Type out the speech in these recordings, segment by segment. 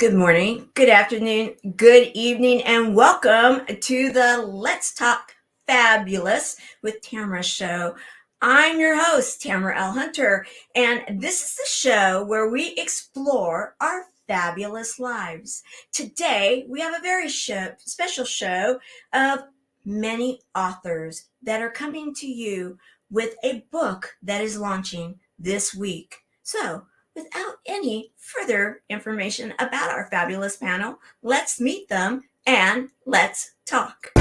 Good morning, good afternoon, good evening, and welcome to the Let's Talk Fabulous with Tamara show. I'm your host, Tamara L. Hunter, and this is the show where we explore our fabulous lives. Today, we have a very special show of many authors that are coming to you with a book that is launching this week. So, without any further information about our fabulous panel, let's meet them and let's talk.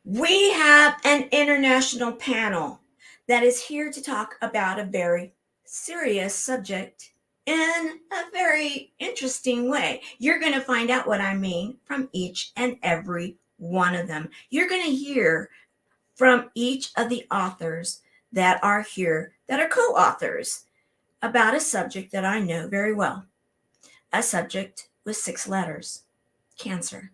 We have an international panel that is here to talk about a very serious subject in a very interesting way. You're going to find out what I mean from each and every one of them. You're going to hear from each of the authors that are here, that are co authors, about a subject that I know very well, a subject with 6 letters: cancer.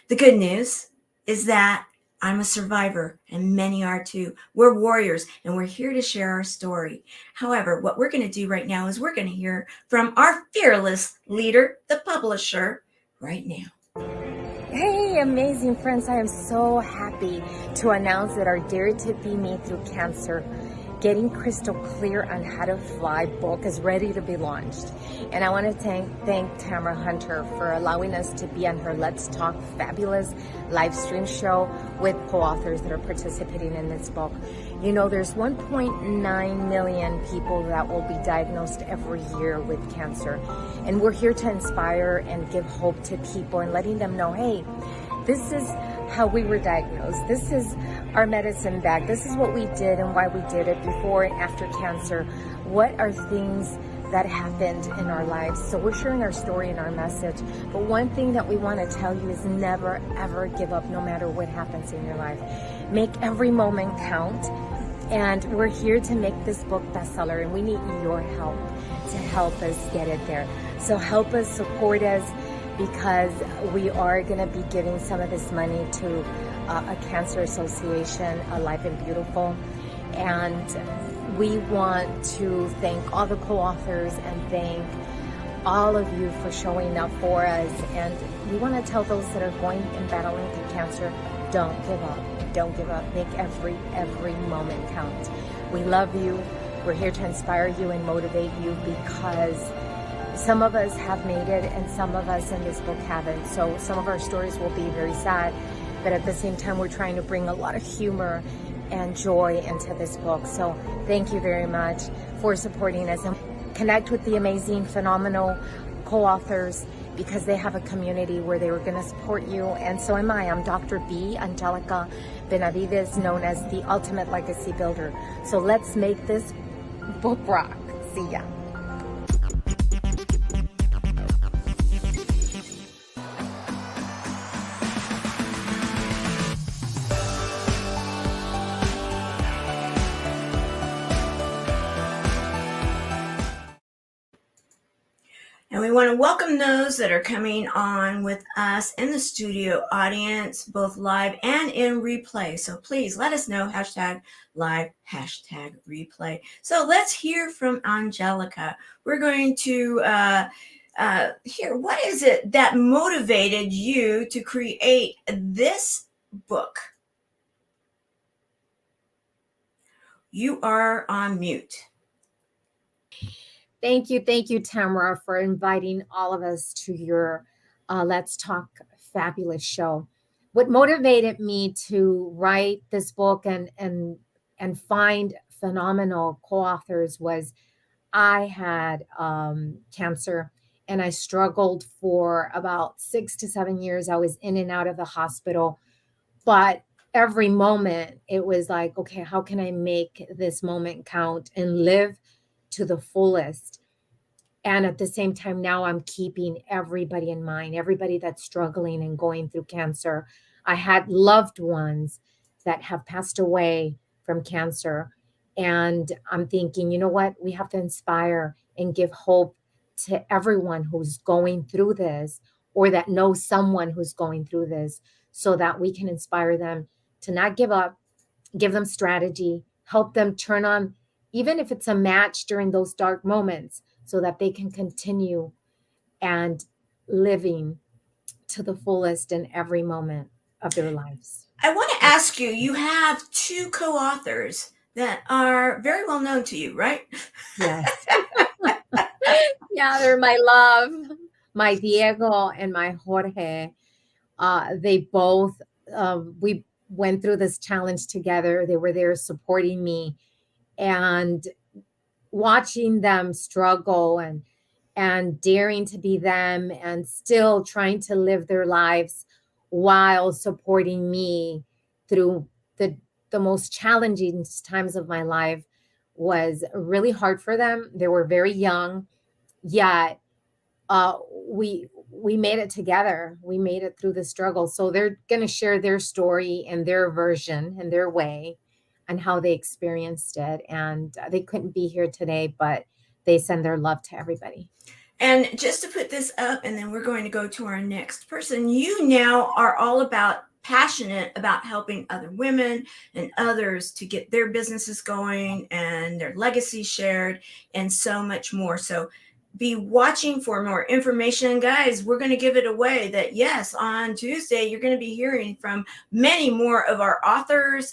The good news is that I'm a survivor, and many are too. We're warriors, and we're here to share our story. However, what we're going to do right now is we're going to hear from our fearless leader, the publisher, right now. Hey, amazing friends. I am so happy to announce that our Dare to Be Me Through Cancer, Getting Crystal Clear on How to Fly book is ready to be launched. And I want to thank Tamara Hunter for allowing us to be on her Let's Talk Fabulous live stream show with co-authors that are participating in this book. You know, there's 1.9 million people that will be diagnosed every year with cancer. And we're here to inspire and give hope to people and letting them know, hey, this is how we were diagnosed. This is our medicine bag. This is what we did and why we did it before and after cancer. What are things that happened in our lives? So we're sharing our story and our message. But one thing that we want to tell you is never, ever give up no matter what happens in your life. Make every moment count. And we're here to make this book bestseller, and we need your help to help us get it there. So help us, support us, because we are going to be giving some of this money to a cancer association, Alive and Beautiful. And we want to thank all the co-authors and thank all of you for showing up for us. And we want to tell those that are going and battling through cancer, don't give up. Don't give up. Make every moment count. We love you. We're here to inspire you and motivate you, because some of us have made it and some of us in this book haven't. So some of our stories will be very sad, but at the same time, we're trying to bring a lot of humor and joy into this book. So thank you very much for supporting us, and connect with the amazing, phenomenal co-authors, because they have a community where they were going to support you. And so am I. I'm Dr. B. Angelica Benavides, known as the Ultimate Legacy Builder. So let's make this book rock. See ya. And we want to welcome those that are coming on with us in the studio audience, both live and in replay. So please let us know, #live, #replay. So let's hear from Angelica. We're going to hear, what is it that motivated you to create this book? You are on mute. Thank you, Tamara, for inviting all of us to your Let's Talk Fabulous show. What motivated me to write this book and find phenomenal co-authors was I had cancer, and I struggled for about 6 to 7 years. I was in and out of the hospital, but every moment it was like, okay, how can I make this moment count and live to the fullest? And at the same time, now I'm keeping everybody in mind, everybody that's struggling and going through cancer. I had loved ones that have passed away from cancer. And I'm thinking, you know what? We have to inspire and give hope to everyone who's going through this or that know someone who's going through this, so that we can inspire them to not give up, give them strategy, help them turn on, even if it's a match during those dark moments, so that they can continue and living to the fullest in every moment of their lives. I want to ask you, you have two co-authors that are very well known to you, right? Yes. Yeah, they're my love. My Diego and my Jorge. They both, we went through this challenge together. They were there supporting me, and watching them struggle and daring to be them and still trying to live their lives while supporting me through the the most challenging times of my life was really hard for them. They were very young, yet uh, we made it together. We made it through the struggle. So they're going to share their story and their version and their way and how they experienced it. And they couldn't be here today, but they send their love to everybody. And just to put this up, and then we're going to go to our next person, you now are all about passionate about helping other women and others to get their businesses going and their legacy shared and so much more. So be watching for more information. Guys, we're going to give it away that yes, on Tuesday, you're going to be hearing from many more of our authors.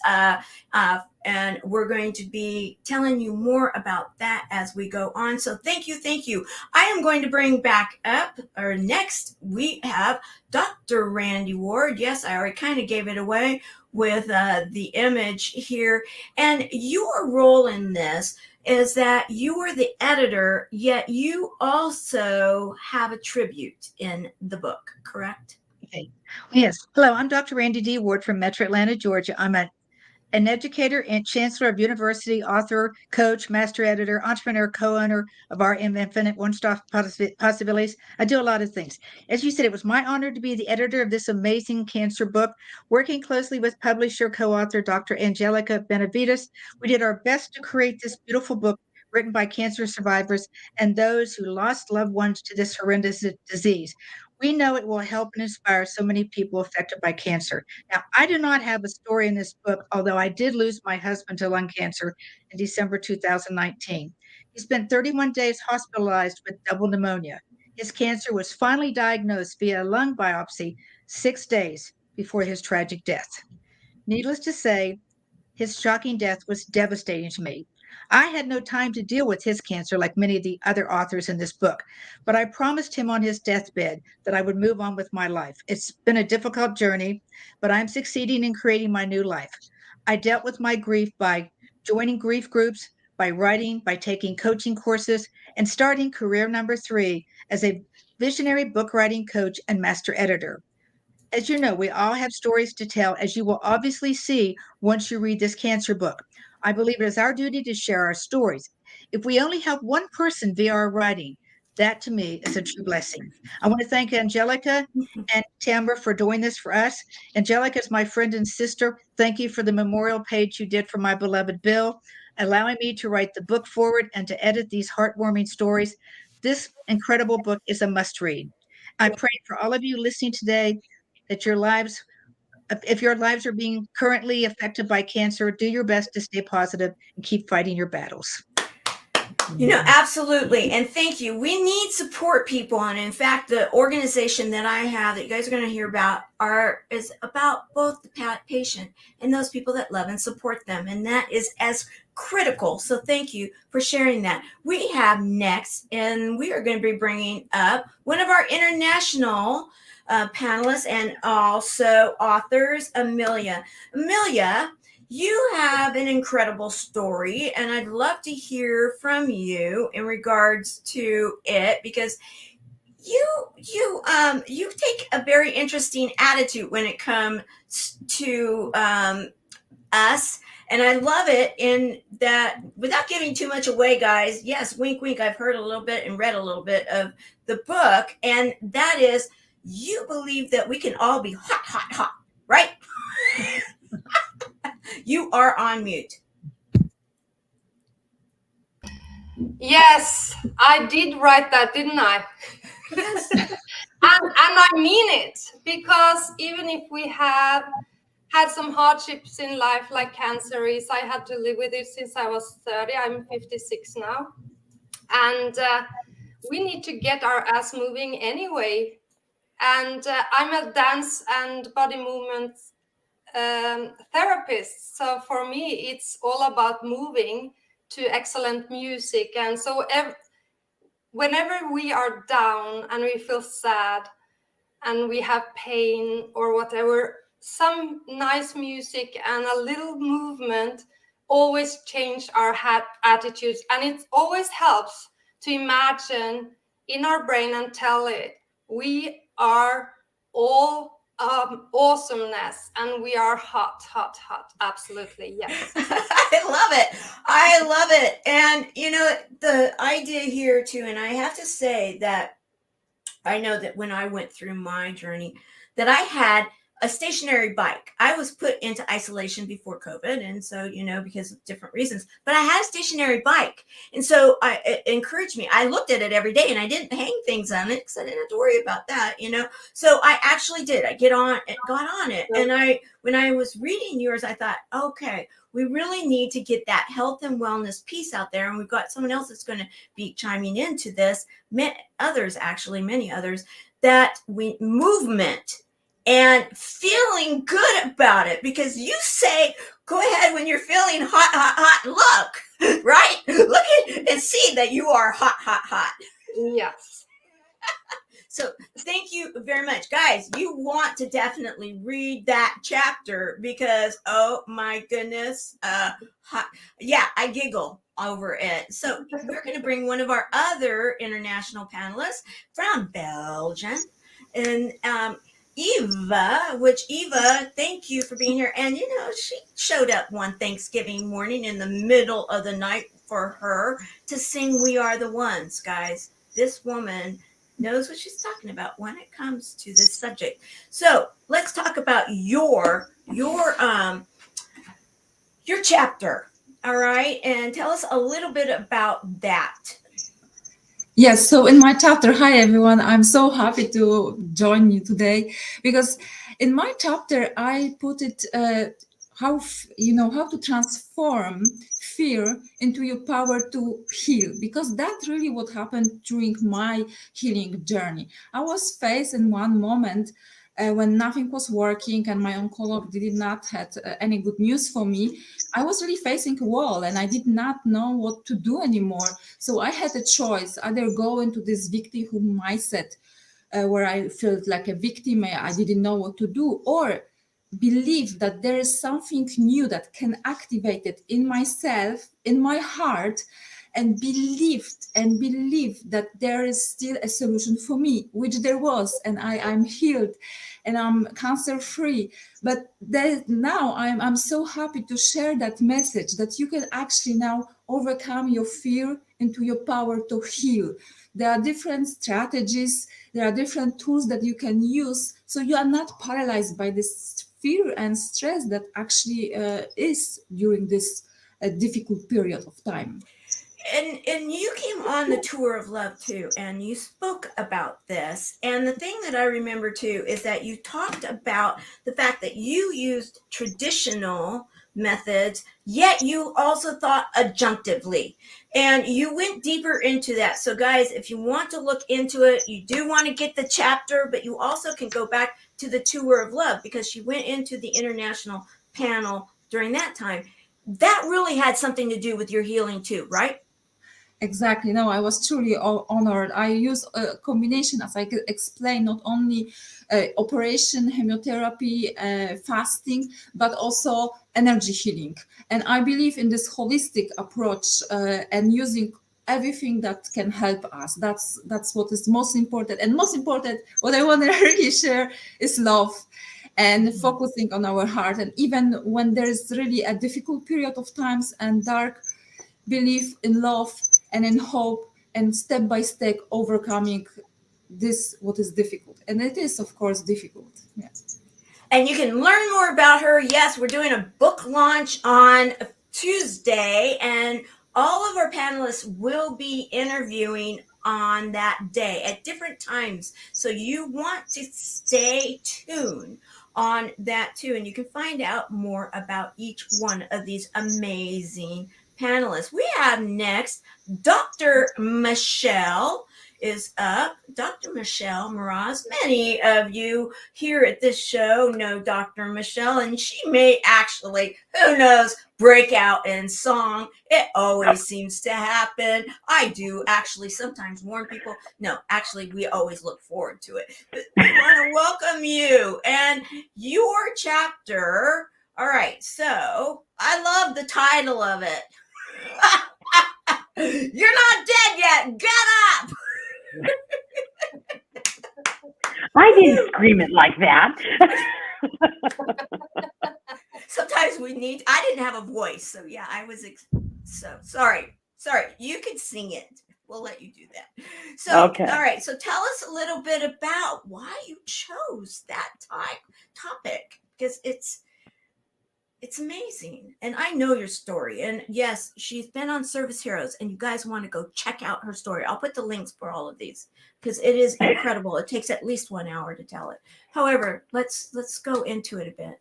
And we're going to be telling you more about that as we go on. So thank you. Thank you. I am going to bring back up, or next we have Dr. Randy Ward. Yes, I already kind of gave it away with the image here. And your role in this is that you are the editor, yet you also have a tribute in the book, correct? Okay. Yes. Hello, I'm Dr. Randy D. Ward from Metro Atlanta, Georgia. I'm an educator and chancellor of university, author, coach, master editor, entrepreneur, co-owner of our Infinite One-Stop Possibilities. I do a lot of things. As you said, it was my honor to be the editor of this amazing cancer book, working closely with publisher, co-author, Dr. Angelica Benavides. We did our best to create this beautiful book written by cancer survivors and those who lost loved ones to this horrendous disease. We know it will help and inspire so many people affected by cancer. Now, I do not have a story in this book, although I did lose my husband to lung cancer in December 2019. He spent 31 days hospitalized with double pneumonia. His cancer was finally diagnosed via lung biopsy 6 days before his tragic death. Needless to say, his shocking death was devastating to me. I had no time to deal with his cancer like many of the other authors in this book, but I promised him on his deathbed that I would move on with my life. It's been a difficult journey, but I'm succeeding in creating my new life. I dealt with my grief by joining grief groups, by writing, by taking coaching courses, and starting career number 3 as a visionary book writing coach and master editor. As you know, we all have stories to tell, as you will obviously see once you read this cancer book. I believe it is our duty to share our stories. If we only help one person via our writing, that to me is a true blessing. I want to thank Angelica and Tamara for doing this for us. Angelica is my friend and sister. Thank you for the memorial page you did for my beloved Bill, allowing me to write the book forward and to edit these heartwarming stories. This incredible book is a must read. I pray for all of you listening today that your lives, if your lives are being currently affected by cancer, do your best to stay positive and keep fighting your battles. You know, absolutely. And thank you. We need support people. And in fact, the organization that I have that you guys are going to hear about is about both the patient and those people that love and support them. And that is as critical. So thank you for sharing that. We have next, and we are going to be bringing up one of our international panelists and also authors, Amelia. Amelia, you have an incredible story, and I'd love to hear from you in regards to it, because you take a very interesting attitude when it comes to us. And I love it in that, without giving too much away, guys, yes, wink, wink, I've heard a little bit and read a little bit of the book, and that is, you believe that we can all be hot, hot, hot, right? You are on mute. Yes, I did write that, didn't I? Yes. And I mean it, because even if we have had some hardships in life, like cancer is, I had to live with it since I was 30. I'm 56 now. And we need to get our ass moving anyway. And I'm a dance and body movement therapist. So for me, it's all about moving to excellent music. And so whenever we are down and we feel sad and we have pain or whatever, some nice music and a little movement always change our attitudes. And it always helps to imagine in our brain and tell it, we are all awesomeness, and we are hot, hot, hot. Absolutely, yes. I love it. I love it. And the idea here too, and I have to say that I know that when I went through my journey, that I had a stationary bike. I was put into isolation before COVID, and so because of different reasons. But I had a stationary bike, and so it encouraged me. I looked at it every day, and I didn't hang things on it because I didn't have to worry about that. So I actually did. I got on it, and when I was reading yours, I thought, okay, we really need to get that health and wellness piece out there, and we've got someone else that's going to be chiming into this. Many others, that movement and feeling good about it, because you say, go ahead when you're feeling hot, hot, hot, look, right? Look at and see that you are hot, hot, hot. Yes. So thank you very much. Guys, you want to definitely read that chapter because, oh my goodness, yeah, I giggle over it. So we're going to bring one of our other international panelists from Belgium, and Eva, thank you for being here. And she showed up one Thanksgiving morning in the middle of the night for her to sing We Are the Ones. Guys, this woman knows what she's talking about when it comes to this subject. So let's talk about your chapter. All right, and tell us a little bit about that. Yes, so in my chapter, hi everyone, I'm so happy to join you today, because in my chapter I put it how to transform fear into your power to heal, because that's really what happened during my healing journey. I was faced in one moment when nothing was working and my oncologist did not have any good news for me. I was really facing a wall and I did not know what to do anymore. So I had a choice: either go into this victimhood mindset where I felt like a victim, I didn't know what to do, or believe that there is something new that can activate it in myself, in my heart, and believe that there is still a solution for me, which there was, and I'm healed and I'm cancer free. But now I'm so happy to share that message, that you can actually now overcome your fear into your power to heal. There are different strategies, there are different tools that you can use, so you are not paralyzed by this fear and stress that actually is during this difficult period of time. And you came on the tour of love too, and you spoke about this. And the thing that I remember too is that you talked about the fact that you used traditional methods, yet you also thought adjunctively, and you went deeper into that. So guys, if you want to look into it, you do want to get the chapter, but you also can go back to the tour of love, because she went into the international panel during that time. That really had something to do with your healing too, right? Exactly. No, I was truly honored. I use a combination, as I explained, not only operation, chemotherapy, fasting, but also energy healing. And I believe in this holistic approach and using everything that can help us. That's what is most important. And most important, what I want to really share is love and focusing on our heart. And even when there is really a difficult period of times and dark, believe in love and in hope, and step by step overcoming this what is difficult. And it is, of course, difficult. Yeah. And you can learn more about her. Yes, we're doing a book launch on Tuesday, and all of our panelists will be interviewing on that day at different times. So you want to stay tuned on that too. And you can find out more about each one of these amazing panelists. We have next Dr. Michelle is up. Dr. Michelle Mraz. Many of you here at this show know Dr. Michelle, and she may actually, who knows, break out in song. It always seems to happen. I do actually sometimes warn people. No, actually, we always look forward to it. But we want to welcome you and your chapter. All right, so I love the title of it. You're not dead yet. Get up. I didn't scream it like that. Sometimes I didn't have a voice. So yeah, I was, so sorry. You can sing it. We'll let you do that. So, Okay. All right. So tell us a little bit about why you chose that topic, because it's amazing. And I know your story. And yes, she's been on Service Heroes, and you guys want to go check out her story. I'll put the links for all of these because it is incredible. It takes at least 1 hour to tell it. However, let's go into it a bit.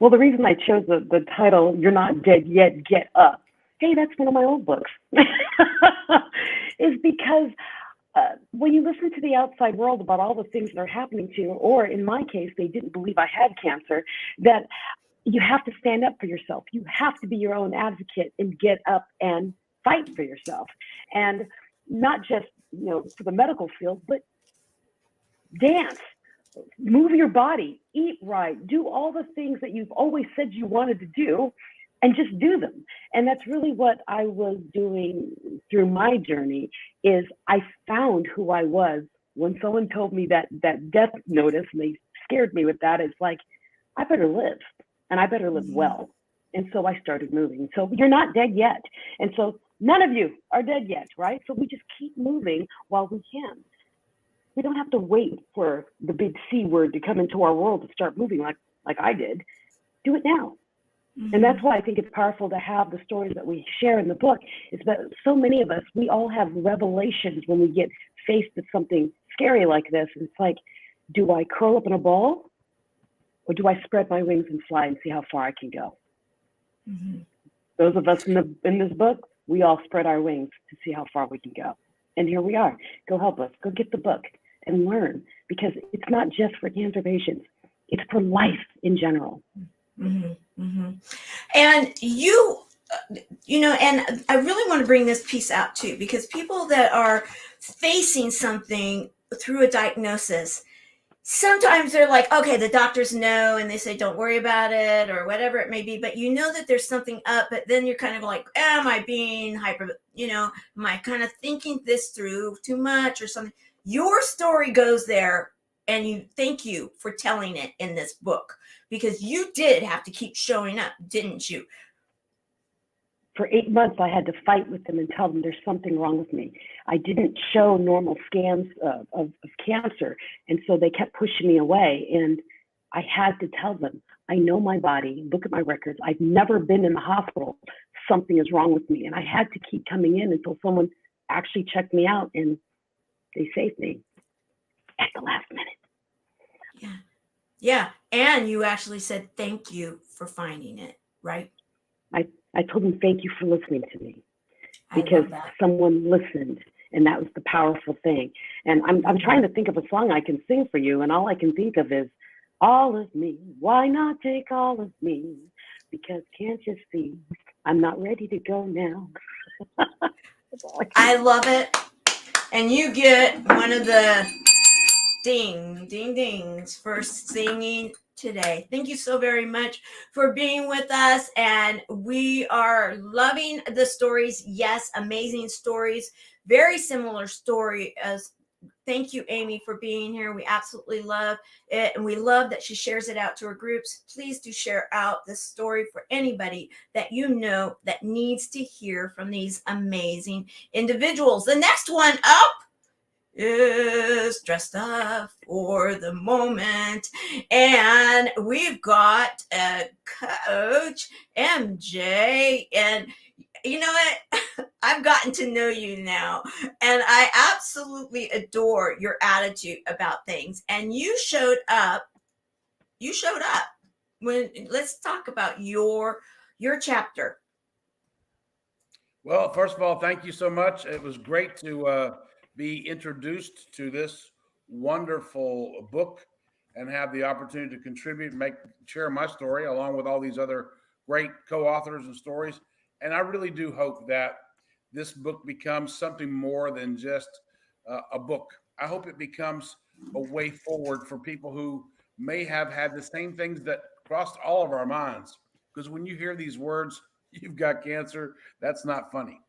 Well, the reason I chose the title, You're Not Dead Yet, Get Up. Hey, that's one of my old books. Is because when you listen to the outside world about all the things that are happening to you, or in my case, they didn't believe I had cancer, that you have to stand up for yourself. You have to be your own advocate and get up and fight for yourself. And not just, for the medical field, but dance, move your body, eat right, do all the things that you've always said you wanted to do, and just do them. And that's really what I was doing through my journey. Is I found who I was when someone told me that death notice, and they scared me with that. It's like, I better live, and I better live well. And so I started moving. So you're not dead yet. And so none of you are dead yet, right? So we just keep moving while we can. We don't have to wait for the big C word to come into our world to start moving like I did. Do it now. Mm-hmm. And that's why I think it's powerful to have the stories that we share in the book. Is that so many of us, we all have revelations when we get faced with something scary like this. And it's like, do I curl up in a ball, or do I spread my wings and fly and see how far I can go? Mm-hmm. Those of us in this book, we all spread our wings to see how far we can go. And here we are. Go help us. Go get the book and learn, because it's not just for cancer patients. It's for life in general. Mm-hmm. Mm-hmm. And and I really want to bring this piece out too, because people that are facing something through a diagnosis, sometimes they're like, okay, the doctors know, and they say, don't worry about it, or whatever it may be, but you know that there's something up, but then you're kind of like, am I being hyper, am I kind of thinking this through too much or something? Your story goes there, and thank you for telling it in this book, because you did have to keep showing up, didn't you? For 8 months, I had to fight with them and tell them there's something wrong with me. I didn't show normal scans of cancer. And so they kept pushing me away. And I had to tell them, I know my body, look at my records. I've never been in the hospital. Something is wrong with me. And I had to keep coming in until someone actually checked me out, and they saved me at the last minute. Yeah. And you actually said, thank you for finding it, right? I told them, thank you for listening to me, because someone listened, and that was the powerful thing. And I'm trying to think of a song I can sing for you, and all I can think of is, all of me, why not take all of me? Because can't you see, I'm not ready to go now. I love it. And you get one of the dings for singing today. Thank you so very much for being with us, and we are loving the stories. Yes, amazing stories, very similar story as thank you, Amy, for being here. We absolutely love it, and we love that she shares it out to her groups. Please do share out this story for anybody that you know that needs to hear from these amazing individuals. The next one up is Dressed Up for the Moment, and we've got a coach, MJ, and you know what? I've gotten to know you now, and I absolutely adore your attitude about things. And you showed up. You showed up when. Let's talk about your chapter. Well, first of all, thank you so much. It was great to be introduced to this wonderful book and have the opportunity to contribute and share my story along with all these other great co-authors and stories. And I really do hope that this book becomes something more than just a book. I hope it becomes a way forward for people who may have had the same things that crossed all of our minds. Because when you hear these words, you've got cancer, that's not funny.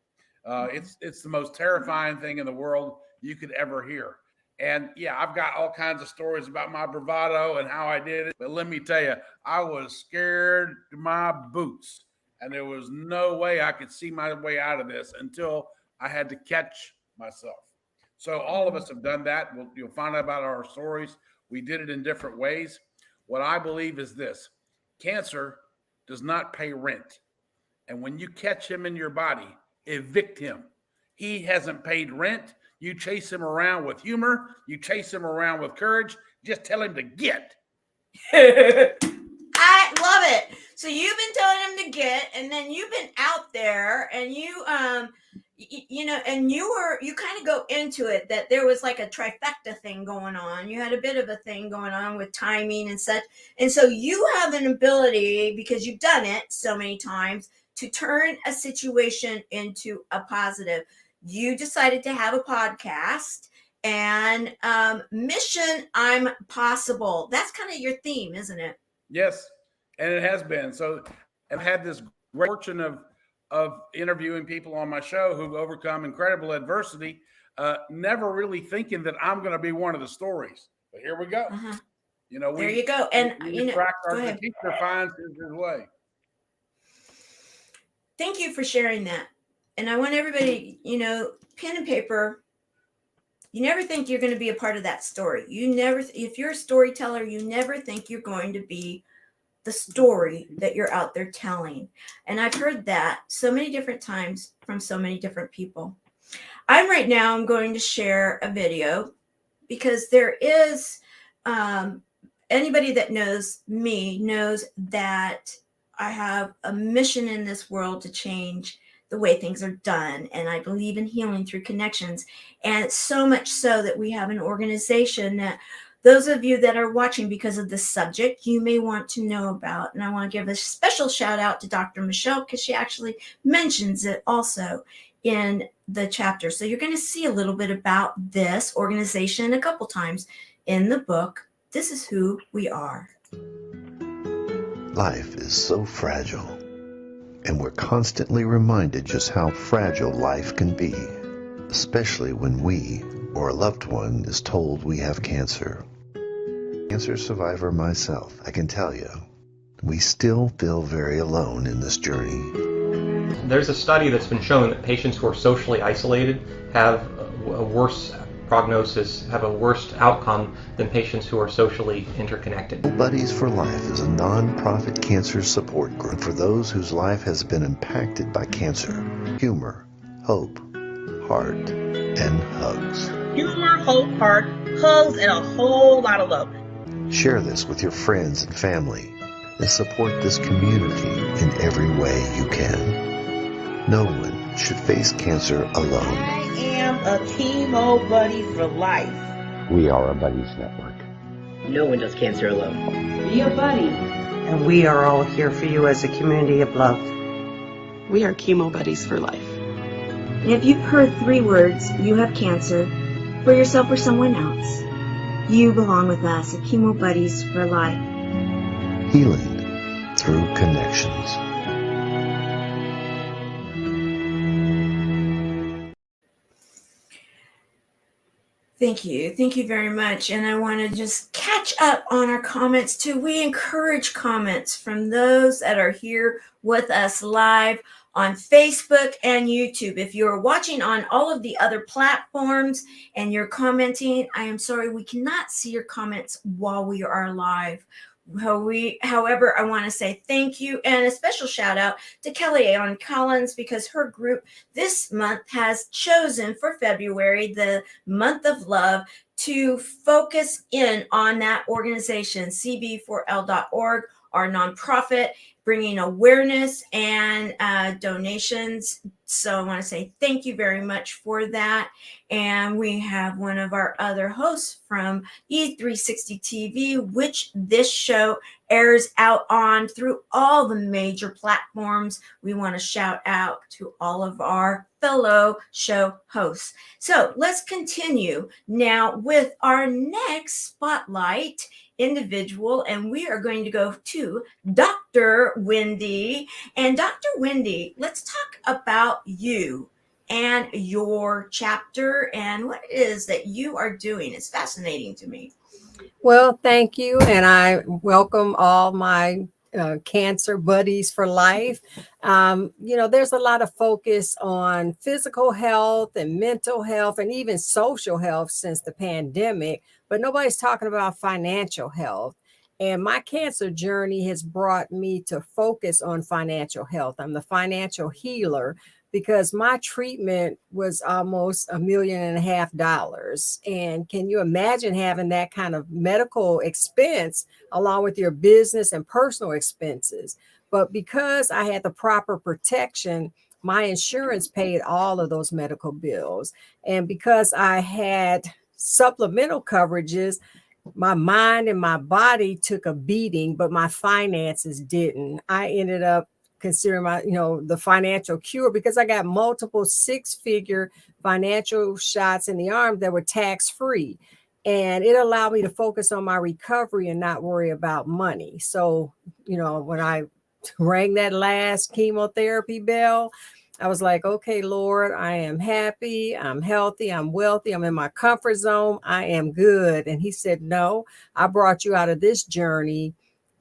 It's the most terrifying thing in the world you could ever hear. And yeah, I've got all kinds of stories about my bravado and how I did it. But let me tell you, I was scared to my boots. And there was no way I could see my way out of this until I had to catch myself. So all of us have done that. You'll find out about our stories. We did it in different ways. What I believe is this: cancer does not pay rent. And when you catch him in your body, evict him. He hasn't paid rent. You chase him around with humor. You chase him around with courage. Just tell him to get. I love it. So you've been telling him to get, and then you've been out there, and you and you kind of go into it that there was like a trifecta thing going on. You had a bit of a thing going on with timing and such. And so you have an ability, because you've done it so many times, to turn a situation into a positive. You decided to have a podcast, and Mission I'm Possible. That's kind of your theme, isn't it? Yes, and it has been. So I've had this great fortune of interviewing people on my show who've overcome incredible adversity, never really thinking that I'm going to be one of the stories. But here we go. Uh-huh. There you go. And the teacher finds his way. Thank you for sharing that. And I want everybody, pen and paper. You never think you're going to be a part of that story. If you're a storyteller, you never think you're going to be the story that you're out there telling. And I've heard that so many different times from so many different people. I'm going to share a video, because there is, anybody that knows me knows that I have a mission in this world to change the way things are done. And I believe in healing through connections. And so much so that we have an organization that those of you that are watching because of this subject, you may want to know about. And I want to give a special shout out to Dr. Michelle, because she actually mentions it also in the chapter. So you're going to see a little bit about this organization a couple times in the book. This is who we are. Life is so fragile, and we're constantly reminded just how fragile life can be, especially when we or a loved one is told we have cancer. Cancer survivor myself, I can tell you, we still feel very alone in this journey. There's a study that's been shown that patients who are socially isolated have a worse prognosis, have a worse outcome than patients who are socially interconnected. Buddies for Life is a non-profit cancer support group for those whose life has been impacted by cancer. Humor, hope, heart, and hugs. Humor, hope, heart, hugs, and a whole lot of love. Share this with your friends and family and support this community in every way you can. No one should face cancer alone. I am a chemo buddy for life. We are a buddies network. No one does cancer alone. Be a buddy. And we are all here for you as a community of love. We are chemo buddies for life. And if you've heard 3 words, you have cancer, for yourself or someone else, you belong with us at Chemo Buddies for Life. Healing through connections. Thank you. Thank you very much. And I want to just catch up on our comments too. We encourage comments from those that are here with us live on Facebook and YouTube. If you're watching on all of the other platforms and you're commenting, I am sorry, we cannot see your comments while we are live. However, I want to say thank you and a special shout out to Kellyanne Collins, because her group this month has chosen for February, the month of love, to focus in on that organization, cb4l.org, our nonprofit, bringing awareness and donations. So I want to say thank you very much for that. And we have one of our other hosts from E360 TV, which this show airs out on through all the major platforms. We want to shout out to all of our fellow show hosts. So let's continue now with our next spotlight individual, and we are going to go to Dr. Wendy. And Dr. Wendy, let's talk about you and your chapter and what it is that you are doing. It's fascinating to me. Well, thank you. And I welcome all my cancer buddies for life. There's a lot of focus on physical health and mental health and even social health since the pandemic, but nobody's talking about financial health. And my cancer journey has brought me to focus on financial health. I'm the financial healer because my treatment was almost $1.5 million. And can you imagine having that kind of medical expense along with your business and personal expenses? But because I had the proper protection, my insurance paid all of those medical bills. And because I had supplemental coverages, my mind and my body took a beating, but my finances didn't. I ended up considering the financial cure because I got multiple 6-figure financial shots in the arm that were tax-free. And it allowed me to focus on my recovery and not worry about money. So, when I rang that last chemotherapy bell, I was like, okay, Lord, I am happy, I'm healthy, I'm wealthy, I'm in my comfort zone, I am good. And he said, no, I brought you out of this journey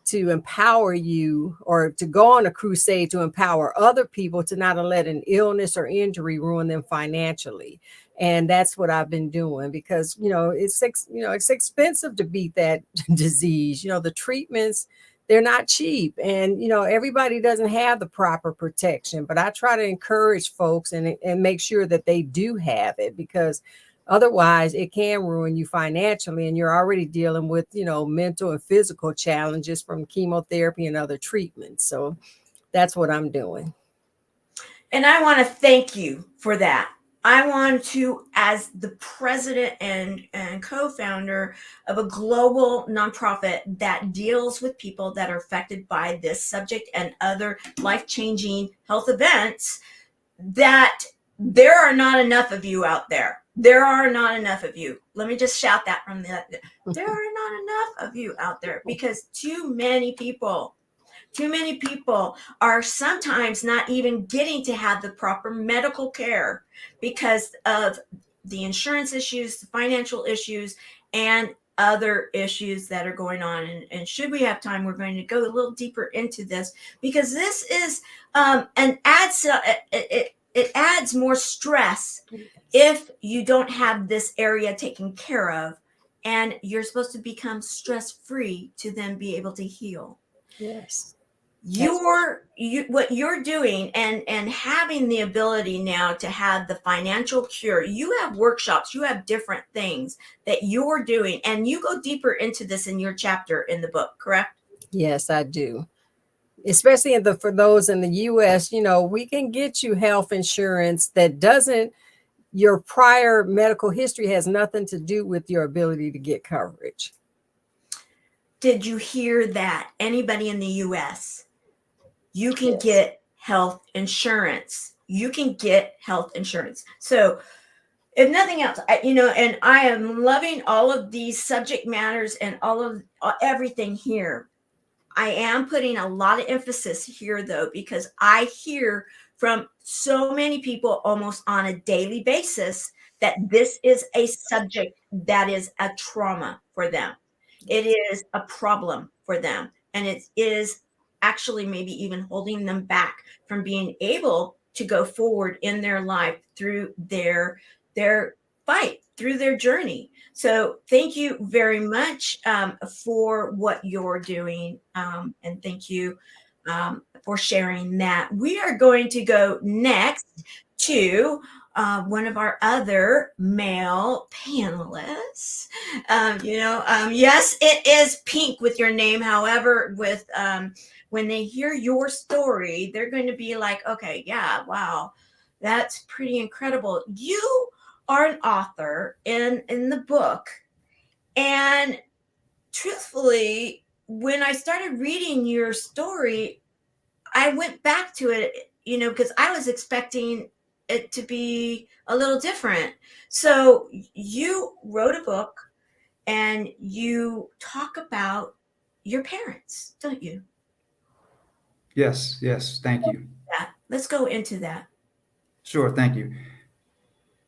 to empower you, or to go on a crusade to empower other people to not let an illness or injury ruin them financially. And that's what I've been doing because, it's expensive to beat that disease. The treatments, they're not cheap. And, everybody doesn't have the proper protection, but I try to encourage folks and make sure that they do have it, because otherwise, it can ruin you financially, and you're already dealing with, mental and physical challenges from chemotherapy and other treatments. So that's what I'm doing. And I want to thank you for that. I want to, as the president and co-founder of a global nonprofit that deals with people that are affected by this subject and other life-changing health events, that there are not enough of you out there. There are not enough of you. Let me just shout that from the. There are not enough of you out there because too many people are sometimes not even getting to have the proper medical care because of the insurance issues, the financial issues, and other issues that are going on. And should we have time, we're going to go a little deeper into this because this is it adds more stress if you don't have this area taken care of, and you're supposed to become stress-free to then be able to heal. Yes. What you're doing and having the ability now to have the financial cure, you have workshops, you have different things that you're doing, and you go deeper into this in your chapter in the book, correct? Yes, I do. Especially for those in the US, we can get you health insurance that doesn't, your prior medical history has nothing to do with your ability to get coverage. Did you hear that? Anybody in the US, you can get health insurance. You can get health insurance. So if nothing else, and I am loving all of these subject matters and all of everything here. I am putting a lot of emphasis here, though, because I hear from so many people almost on a daily basis that this is a subject that is a trauma for them. It is a problem for them. And it is actually maybe even holding them back from being able to go forward in their life through their fight through their journey. So thank you very much for what you're doing. And thank you for sharing that. We are going to go next to one of our other male panelists. Yes, it is pink with your name. However, when they hear your story, they're going to be like, okay, yeah, wow, that's pretty incredible. You are an author in the book, and truthfully, when I started reading your story, I went back to it, because I was expecting it to be a little different. So you wrote a book and you talk about your parents, don't you? Yes, thank you. Yeah, let's go into that. Sure, thank you.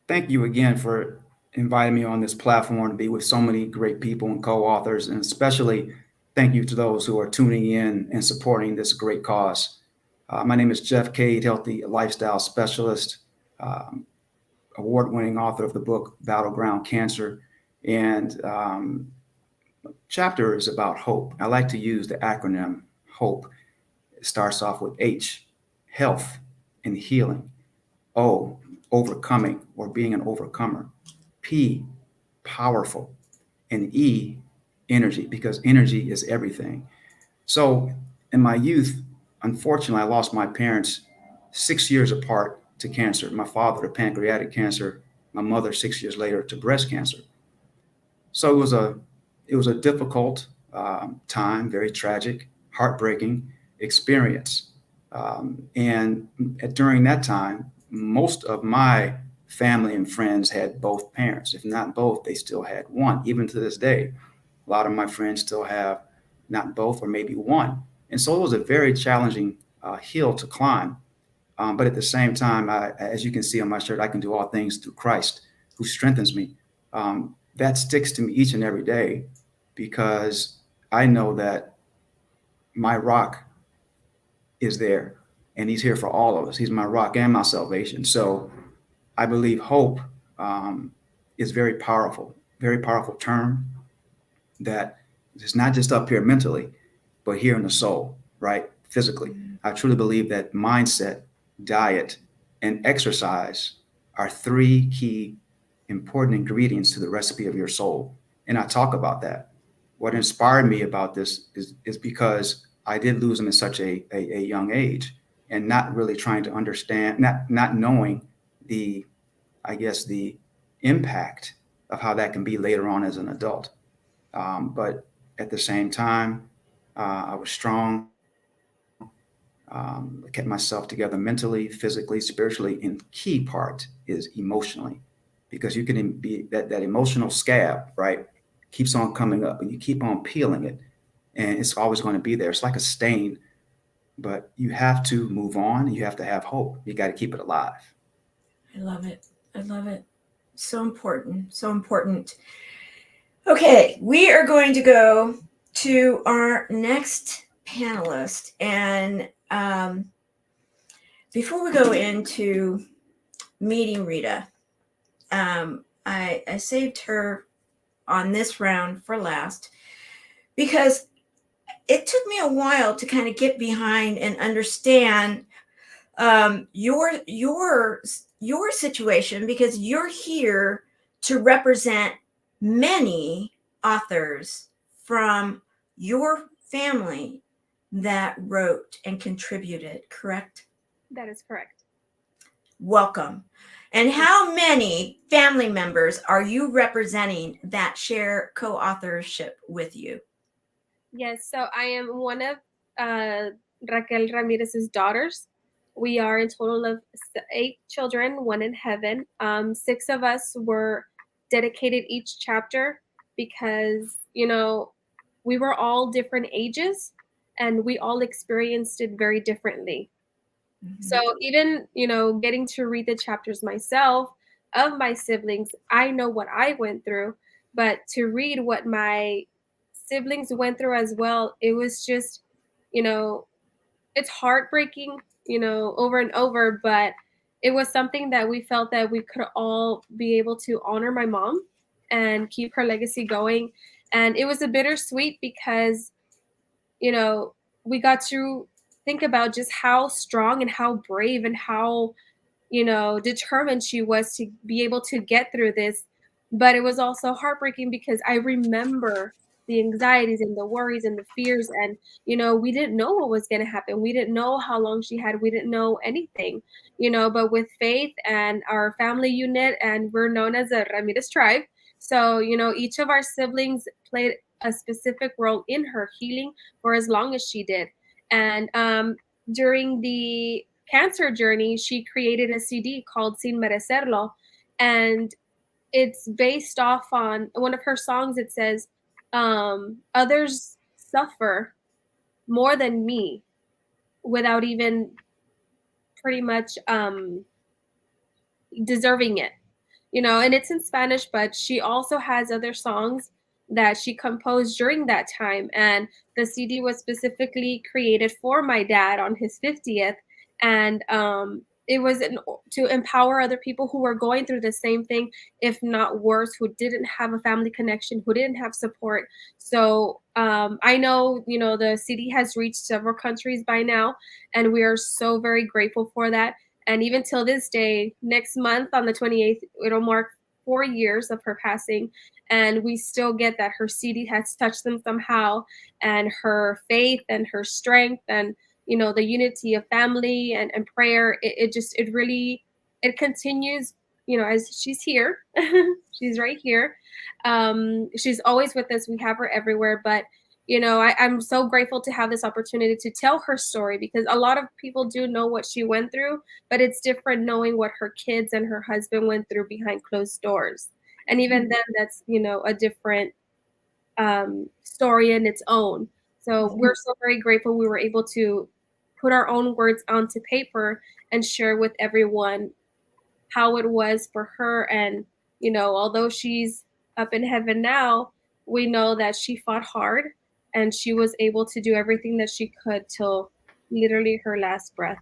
Thank you again for inviting me on this platform to be with so many great people and co-authors, and especially thank you to those who are tuning in and supporting this great cause. My name is Jeff Cade, healthy lifestyle specialist, award-winning author of the book Battleground Cancer, and chapter is about hope. I like to use the acronym HOPE. It starts off with H, health and healing. O, overcoming or being an overcomer. P, powerful. And E, energy, because energy is everything. So in my youth, unfortunately, I lost my parents 6 years apart to cancer. My father to pancreatic cancer, my mother 6 years later to breast cancer. So it was a difficult time, very tragic, heartbreaking experience. And during that time, most of my family and friends had both parents. If not both, they still had one. Even to this day, a lot of my friends still have not both or maybe one. And so it was a very challenging hill to climb. But at the same time, as you can see on my shirt, I can do all things through Christ who strengthens me. That sticks to me each and every day because I know that my rock is there and he's here for all of us. He's my rock and my salvation. So I believe hope is very powerful term that is not just up here mentally, but here in the soul, right? Physically. I truly believe that mindset, diet, and exercise are three key important ingredients to the recipe of your soul. And I talk about that. What inspired me about this is because I did lose them at such a young age and not really trying to understand, not knowing the, I guess, the impact of how that can be later on as an adult. But at the same time, I was strong. I kept myself together mentally, physically, spiritually, and key part is emotionally, because you can be that emotional scab, right? Keeps on coming up and you keep on peeling it and it's always going to be there. It's like a stain, but you have to move on. You have to have hope. You got to keep it alive. I love it. I love it. So important. So important. Okay, we are going to go to our next panelist. And before we go into meeting Rita, I saved her on this round for last because it took me a while to kind of get behind and understand your situation, because you're here to represent many authors from your family that wrote and contributed, correct? That is correct. Welcome. And how many family members are you representing that share co-authorship with you? Yes, so I am one of Raquel Ramirez's daughters. We are a total of 8 children, one in heaven. 6 of us were dedicated each chapter because, we were all different ages and we all experienced it very differently. So even, getting to read the chapters myself of my siblings, I know what I went through, but to read what my siblings went through as well, it was just, it's heartbreaking, over and over, but it was something that we felt that we could all be able to honor my mom and keep her legacy going. And it was a bittersweet because, you know, we got to think about just how strong and how brave and how, you know, determined she was to be able to get through this. But it was also heartbreaking because I remember the anxieties and the worries and the fears. And, you know, we didn't know what was going to happen. We didn't know how long she had. We didn't know anything, you know, but with faith and our family unit, and we're known as a Ramirez tribe. So, you know, each of our siblings played a specific role in her healing for as long as she did. And during the cancer journey, she created a CD called Sin Merecerlo. And it's based off on one of her songs. It says, others suffer more than me without even pretty much deserving it, you know, and it's in Spanish, but she also has other songs that she composed during that time. And the CD was specifically created for my dad on his 50th. And it was to empower other people who were going through the same thing, if not worse, who didn't have a family connection, who didn't have support. So I know, you know, the CD has reached several countries by now, and we are so very grateful for that. And even till this day, next month on the 28th, it'll mark 4 years of her passing. And we still get that her CD has touched them somehow, and her faith and her strength and, you know, the unity of family and prayer. It really, it continues, you know, as she's here. She's right here. She's always with us. We have her everywhere. But you know, I'm so grateful to have this opportunity to tell her story, because a lot of people do know what she went through, but it's different knowing what her kids and her husband went through behind closed doors. And even then, that's, you know, a different story in its own. So we're so very grateful we were able to put our own words onto paper and share with everyone how it was for her. And, you know, although she's up in heaven now, we know that she fought hard and she was able to do everything that she could till literally her last breath.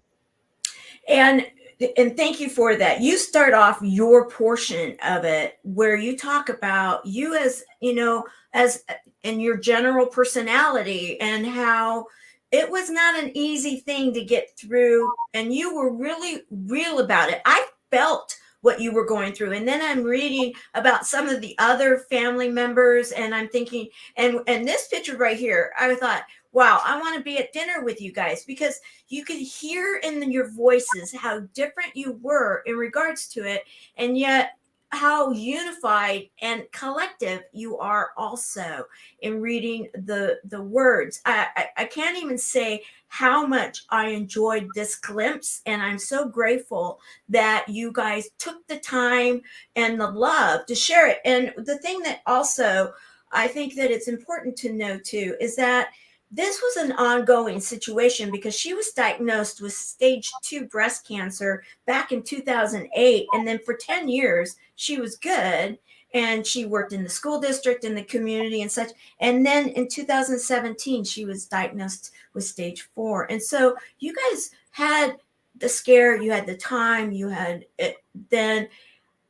And thank you for that. You start off your portion of it where you talk about you as, you know, as in your general personality, and how it was not an easy thing to get through, and you were really real about it. I felt what you were going through, and then I'm reading about some of the other family members, and I'm thinking, and this picture right here, I thought, wow, I want to be at dinner with you guys, because you could hear in your voices how different you were in regards to it, and yet how unified and collective you are also in reading the words. I can't even say how much I enjoyed this glimpse, and I'm so grateful that you guys took the time and the love to share it. And the thing that also I think that it's important to know too is that this was an ongoing situation, because she was diagnosed with stage 2 breast cancer back in 2008. And then for 10 years, she was good. And she worked in the school district, in the community and such. And then in 2017, she was diagnosed with stage 4. And so you guys had the scare, you had the time, you had it then.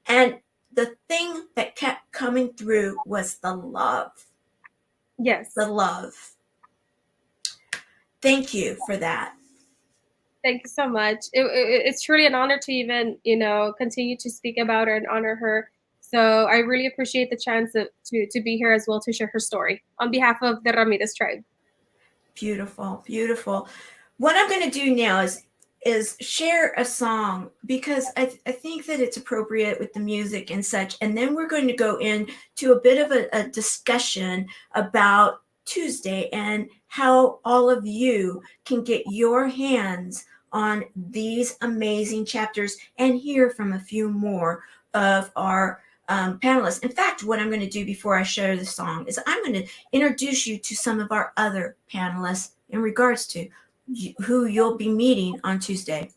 And the thing that kept coming through was the love. Yes. The love. Thank you for that. Thank you so much. It's truly an honor to even, you know, continue to speak about her and honor her. So I really appreciate the chance to be here as well to share her story on behalf of the Ramirez tribe. Beautiful, beautiful. What I'm going to do now is share a song, because I think that it's appropriate with the music and such. And then we're going to go into a bit of a discussion about Tuesday and how all of you can get your hands on these amazing chapters and hear from a few more of our panelists. In fact, what I'm going to do before I share the song is I'm going to introduce you to some of our other panelists in regards to who you'll be meeting on Tuesday.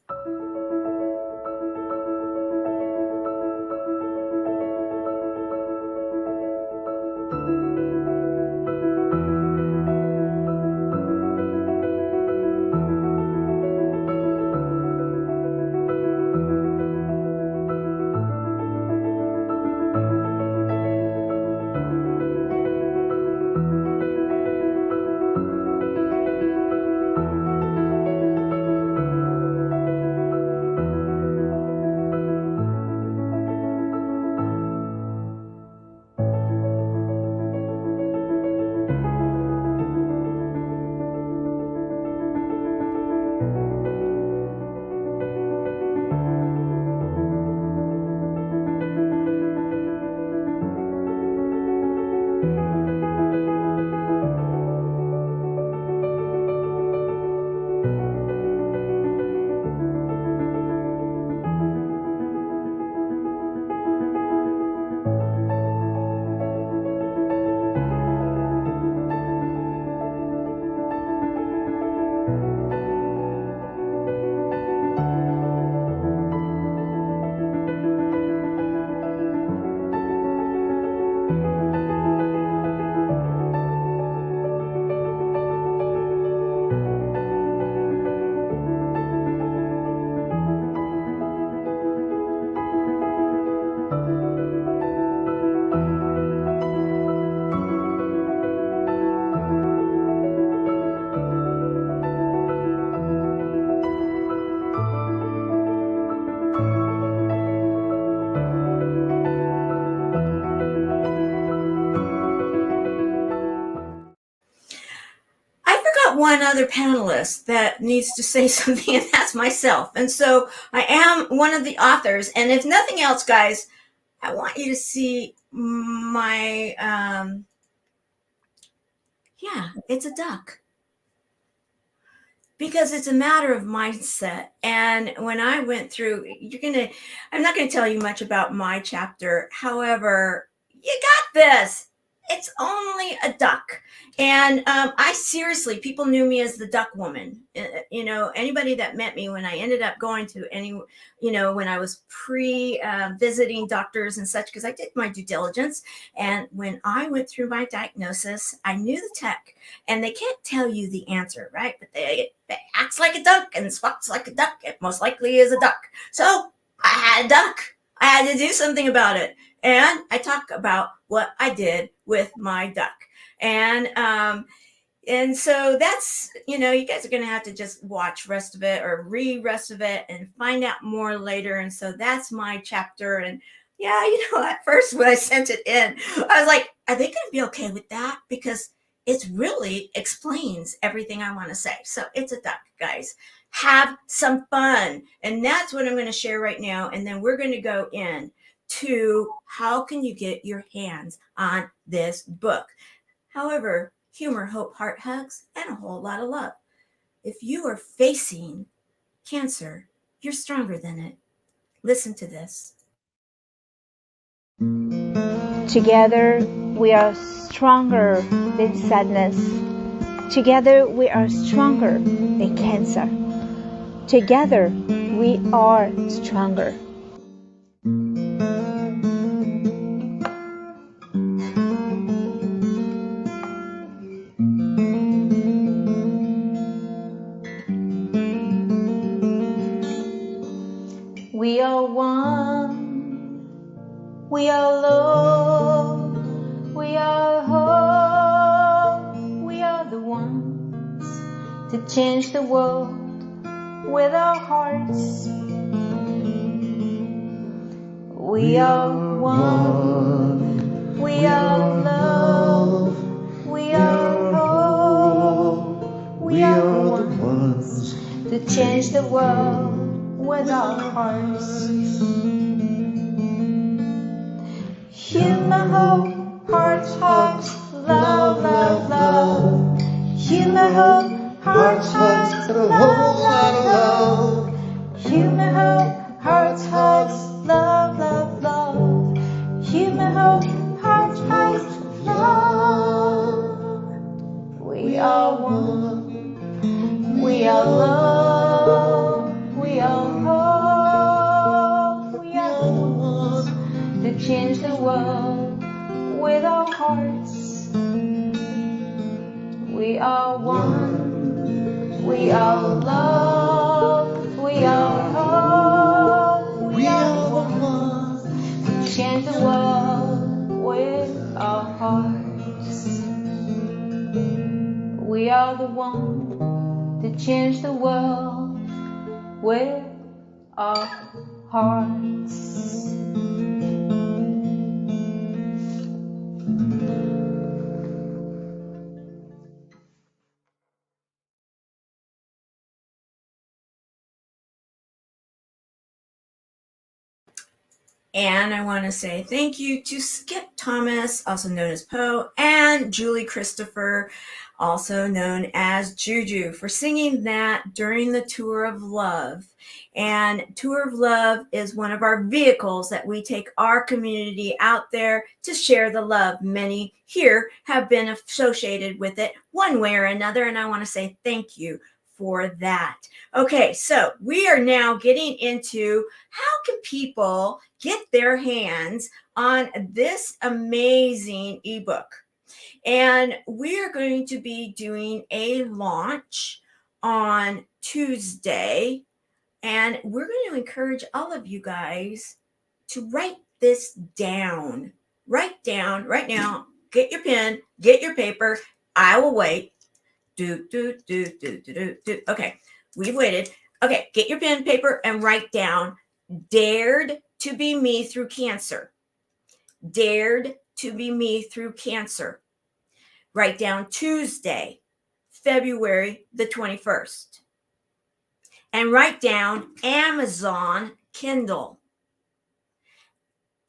one other panelist that needs to say something, and that's myself. And so I am one of the authors. And if nothing else, guys, I want you to see my, it's a duck. Because it's a matter of mindset. And when I went through, I'm not going to tell you much about my chapter. However, you got this. It's only a duck. And I seriously, people knew me as the duck woman. Anybody that met me when I ended up going to when I was visiting doctors and such, because I did my due diligence. And when I went through my diagnosis, I knew the tech, and they can't tell you the answer, right? But they acts like a duck and squawks like a duck. It most likely is a duck. So I had a duck. I had to do something about it. And I talk about what I did with my duck. And so that's, you guys are going to have to just watch rest of it or read rest of it and find out more later. And so that's my chapter. And at first when I sent it in, I was like, are they going to be okay with that? Because it really explains everything I want to say. So it's a duck, guys. Have some fun. And that's what I'm going to share right now. And then we're going to go in to how can you get your hands on this book. However, humor, hope, heart, hugs, and a whole lot of love. If you are facing cancer, you're stronger than it. Listen to this. Together, we are stronger than sadness. Together, we are stronger than cancer. Together, we are stronger. We are one. We are love. We are hope. We are the ones to change the world with our hearts. We are one. We are love. We are hope. We are the ones to change the world with our hearts. Human hope, hearts, hugs, love, love, love. Human hope, hearts, hugs, love, love, love. Human hope, hearts, hugs, love, love, love. Human hope, hearts, hugs, love. We are one. We are love. We are hope. We are the ones to change the world with our hearts. We are one. We are love. We are hope. We are the ones to change the world with our hearts. We are the ones to change the world with our hearts. And I want to say thank you to Skip Thomas, also known as Poe, and Julie Christopher, also known as Juju, for singing that during the Tour of Love. And Tour of Love is one of our vehicles that we take our community out there to share the love. Many here have been associated with it one way or another, and I want to say thank you for that. Okay, so we are now getting into how can people get their hands on this amazing ebook. And we are going to be doing a launch on Tuesday. And we're going to encourage all of you guys to write this down. Write down right now. Get your pen, get your paper. I will wait. Okay, we've waited. Okay, get your pen, paper, and write down dared to be me through cancer. Dared to be me through cancer. Write down Tuesday, February the 21st. And write down Amazon Kindle.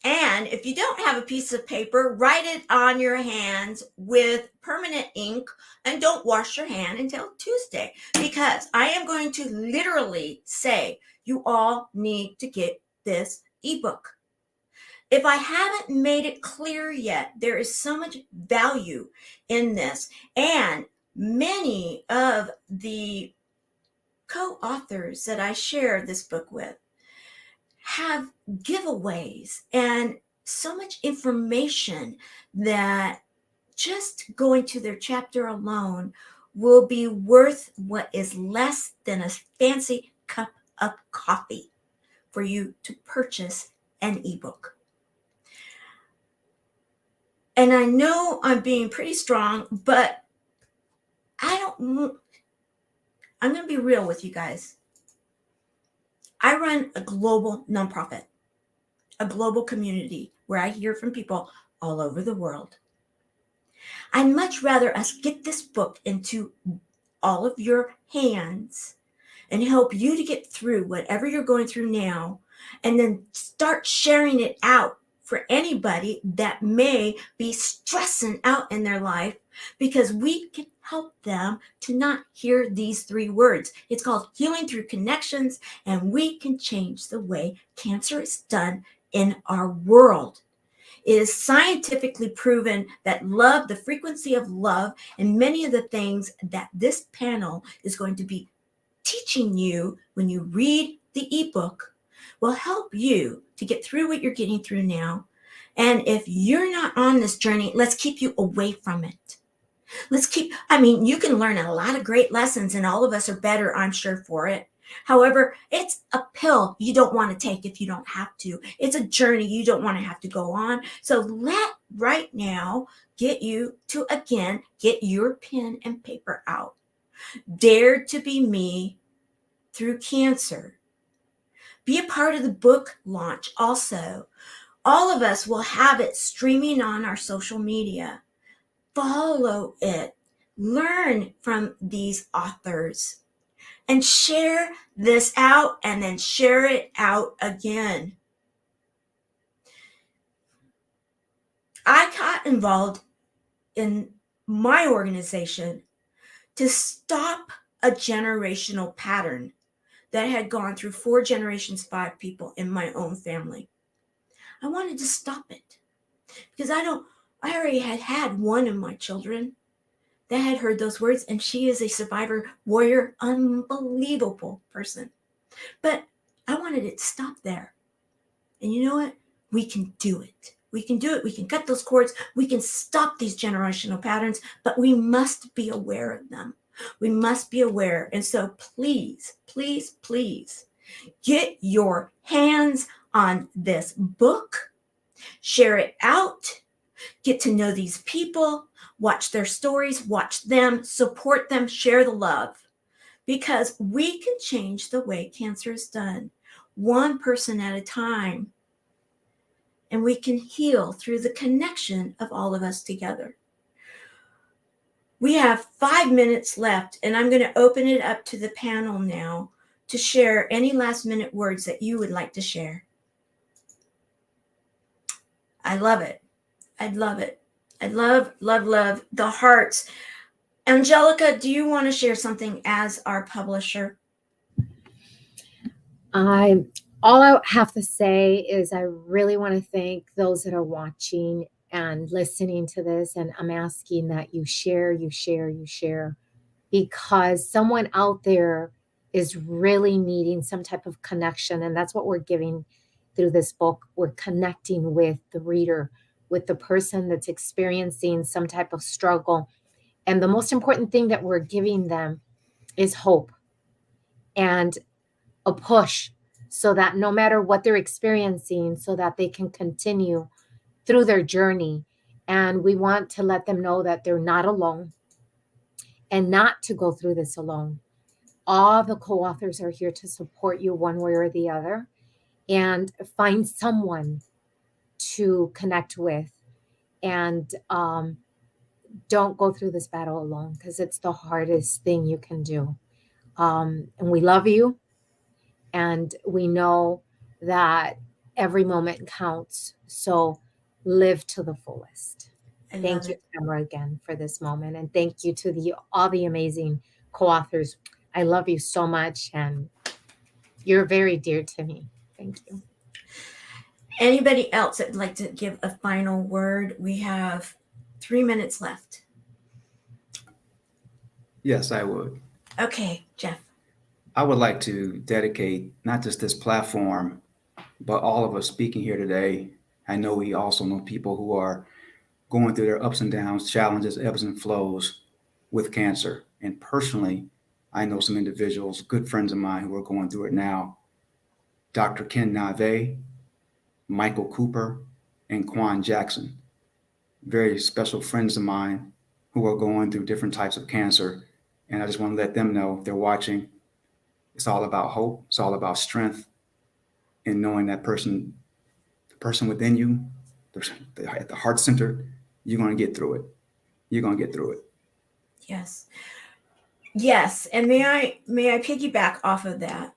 And if you don't have a piece of paper, write it on your hands with permanent ink and don't wash your hand until Tuesday, because I am going to literally say you all need to get this ebook. If I haven't made it clear yet, there is so much value in this. And many of the co-authors that I share this book with have giveaways and so much information that just going to their chapter alone will be worth what is less than a fancy cup of coffee for you to purchase an ebook. And I know I'm being pretty strong, but I'm going to be real with you guys. I run a global nonprofit, a global community where I hear from people all over the world. I'd much rather us get this book into all of your hands and help you to get through whatever you're going through now, and then start sharing it out for anybody that may be stressing out in their life, because we can help them to not hear these 3 words. It's called Healing Through Connections, and we can change the way cancer is done in our world. It is scientifically proven that love, the frequency of love, and many of the things that this panel is going to be teaching you when you read the ebook will help you to get through what you're getting through now. And if you're not on this journey, let's keep you away from it. You can learn a lot of great lessons, and all of us are better, I'm sure, for it. However, it's a pill you don't want to take if you don't have to. It's a journey you don't want to have to go on. So let right now get you to, again, get your pen and paper out. Dare to be me through cancer. Be a part of the book launch also. All of us will have it streaming on our social media. Follow it. Learn from these authors. And share this out, and then share it out again. I got involved in my organization to stop a generational pattern that had gone through 4 generations, 5 people in my own family. I wanted to stop it because I already had one of my children that had heard those words, and she is a survivor, warrior, unbelievable person. But I wanted it to stop there. And you know what? We can do it. We can do it. We can cut those cords. We can stop these generational patterns, but we must be aware of them. We must be aware. And so please, please, please get your hands on this book. Share it out. Get to know these people. Watch their stories. Watch them. Support them. Share the love. Because we can change the way cancer is done, one person at a time. And we can heal through the connection of all of us together. We have 5 minutes left, and I'm going to open it up to the panel now to share any last minute words that you would like to share. I love it. I love it. I love, love, love the hearts. Angelica, do you want to share something as our publisher? All I have to say is I really want to thank those that are watching and listening to this. And I'm asking that you share, because someone out there is really needing some type of connection. And that's what we're giving through this book. We're connecting with the reader, with the person that's experiencing some type of struggle. And the most important thing that we're giving them is hope and a push, so that no matter what they're experiencing, so that they can continue through their journey. And we want to let them know that they're not alone and not to go through this alone. All the co-authors are here to support you one way or the other, and find someone to connect with. And don't go through this battle alone, because it's the hardest thing you can do. And we love you. And we know that every moment counts. So live to the fullest. Thank you, Tamara, again for this moment. And thank you to all the amazing co-authors. I love you so much. And you're very dear to me. Thank you. Anybody else that'd like to give a final word? We have 3 minutes left. Yes, I would. Okay, Jeff. I would like to dedicate not just this platform, but all of us speaking here today. I know we also know people who are going through their ups and downs, challenges, ebbs and flows with cancer. And personally, I know some individuals, good friends of mine, who are going through it now. Dr. Ken Nave, Michael Cooper, and Quan Jackson, very special friends of mine who are going through different types of cancer. And I just want to let them know, if they're watching, it's all about hope. It's all about strength, and knowing that the person within you, at the heart center, you're going to get through it. You're going to get through it. Yes. Yes. And may I piggyback off of that?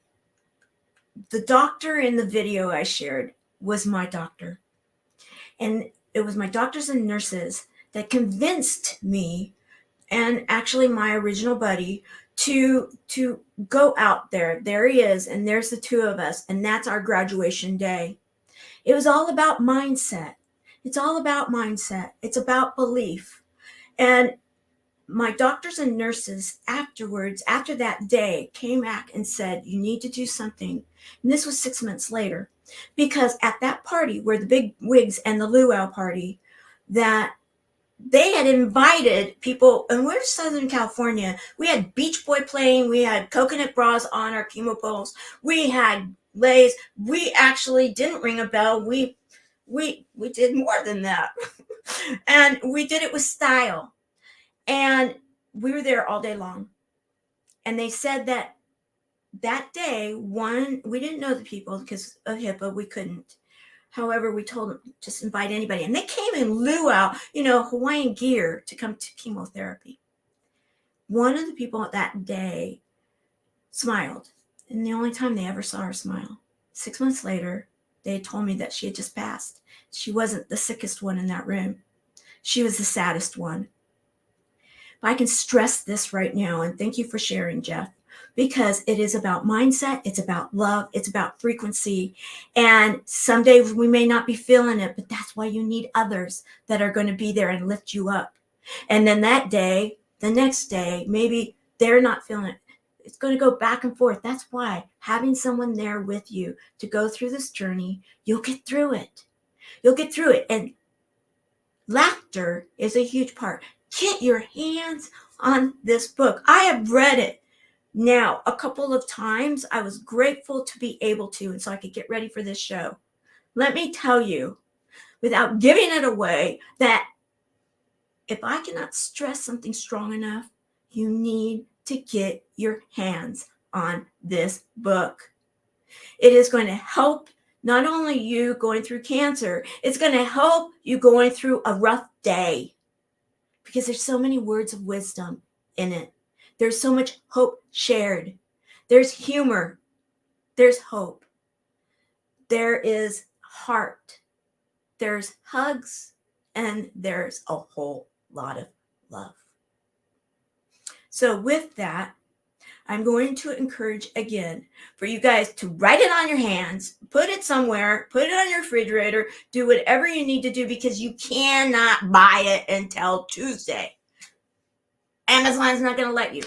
The doctor in the video I shared was my doctor. And it was my doctors and nurses that convinced me, and actually my original buddy, to go out there. There he is, and there's the two of us, and that's our graduation day. It was all about mindset. It's all about mindset. It's about belief. And my doctors and nurses afterwards, after that day, came back and said, you need to do something. And this was 6 months later, because at that party where the big wigs and the luau party, that they had invited people, and we're in Southern California. We had Beach Boy playing. We had coconut bras on our chemo poles. We had lays. We actually didn't ring a bell. We did more than that. And we did it with style. And we were there all day long. And they said that day, we didn't know the people because of HIPAA, we couldn't. However, we told them, just invite anybody. And they came in luau, Hawaiian gear to come to chemotherapy. One of the people that day smiled. And the only time they ever saw her smile. 6 months later, they had told me that she had just passed. She wasn't the sickest one in that room. She was the saddest one. But I can stress this right now, and thank you for sharing, Jeff, because it is about mindset, it's about love, it's about frequency. And some days we may not be feeling it, but that's why you need others that are going to be there and lift you up. And then that day, the next day, maybe they're not feeling it. It's going to go back and forth. That's why having someone there with you to go through this journey, you'll get through it. You'll get through it. And laughter is a huge part. Get your hands on this book. I have read it now a couple of times. I was grateful to be able to, and so I could get ready for this show. Let me tell you, without giving it away, that if I cannot stress something strong enough, you need to get your hands on this book. It is going to help not only you going through cancer, it's going to help you going through a rough day, because there's so many words of wisdom in it. There's so much hope shared. There's humor. There's hope. There is heart. There's hugs. And there's a whole lot of love. So with that, I'm going to encourage again for you guys to write it on your hands, put it somewhere, put it on your refrigerator, do whatever you need to do, because you cannot buy it until Tuesday. Amazon's not going to let you.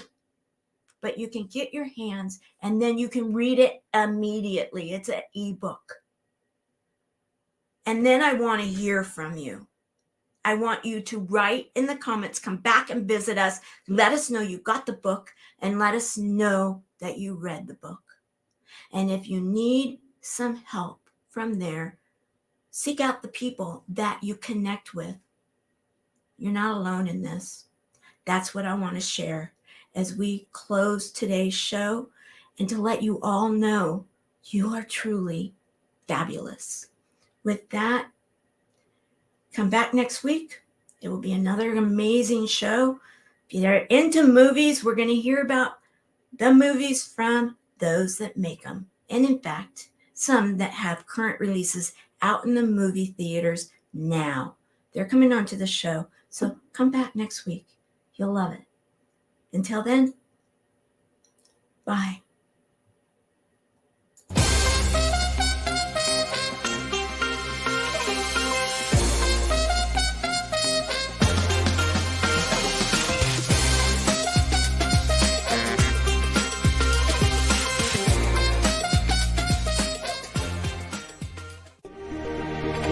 But you can get your hands and then you can read it immediately. It's an ebook. And then I want to hear from you. I want you to write in the comments, come back and visit us. Let us know you got the book and let us know that you read the book. And if you need some help from there, seek out the people that you connect with. You're not alone in this. That's what I want to share as we close today's show, and to let you all know you are truly fabulous. With that, come back next week. It will be another amazing show. If you're into movies, we're going to hear about the movies from those that make them. And in fact, some that have current releases out in the movie theaters now. They're coming onto the show. So come back next week. You'll love it. Until then, bye.